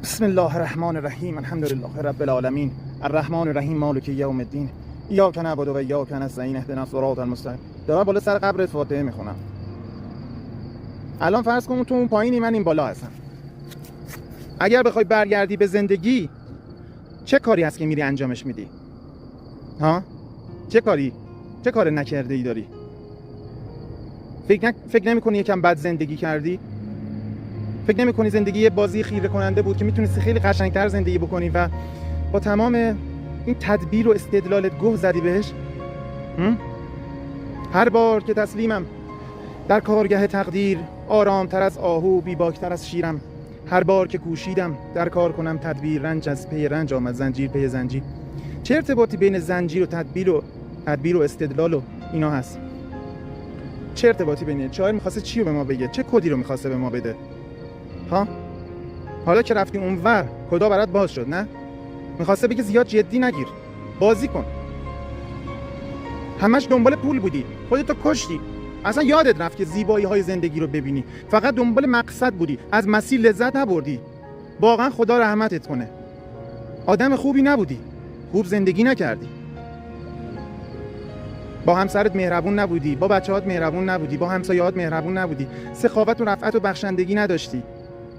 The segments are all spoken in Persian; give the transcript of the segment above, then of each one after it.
بسم الله الرحمن الرحیم. الحمدلله رب العالمین الرحمن الرحیم مالک یوم الدین ایاک نعبد و ایاک نستعین اهدنا الصراط المستقیم. دارم بالا سر قبرت فاتحه میخونم. الان فرض کن تو اون پایینی، من این بالا هستم. اگر بخوای برگردی به زندگی، چه کاری هست که میری انجامش میدی؟ ها؟ چه کار نکرده ای داری؟ فکر نمی‌کنی یکم بد زندگی کردی؟ فکر نمی‌کنی زندگی یه بازی خیره کننده بود که میتونستی خیلی قشنگتر زندگی بکنی و با تمام این تدبیر و استدلالت گوه زدی بهش؟ هر بار که تسلیمم در کارگاه تقدیر، آرامتر از آهو، بیباکتر از شیرم. هر بار که کوشیدم در کار کنم تدبیر، رنج از پی رنج آمد، زنجیر پی زنجیر. چه ارتباطی بین زنجیر و تدبیر و استدلال و اینا هست؟ چه ارتباطی بینه؟ شاعر می‌خواسته چی رو به ما بگه؟ چه کدی رو می‌خواسته به ما بده؟ ها؟ حالا که رفتیم اونور، کدا برات باز شد، نه؟ می‌خواسته بگه زیاد جدی نگیر، بازی کن. همش دنبال پول بودی، خودتو کشتی. اصلا یادت رفت که زیبایی‌های زندگی رو ببینی. فقط دنبال مقصد بودی، از مسیر لذت نبردی. واقعا خدا رحمتت کنه. آدم خوبی نبودی، خوب زندگی نکردی. با همسرت مهربون نبودی، با بچه‌هات مهربون نبودی، با همسایه‌هات مهربون نبودی، سخاوت و رفعت و بخشندگی نداشتی.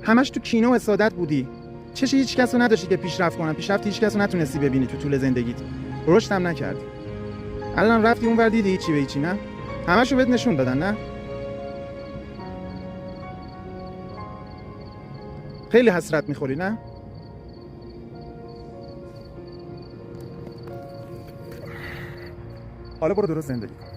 همش تو کینه و حسادت بودی. چش هیچ کس رو نداشتی که پیشرفت کنن. پیشرفت هیچ کس رو نتونستی ببینی تو طول زندگیت. رشد هم نکردی. الان رفتی اونور دیدی هیچی به هیچی، نه؟ همشو بهت نشون دادن، نه؟ خیلی حسرت می‌خوری، نه؟ حالا برو درست زندگی کن.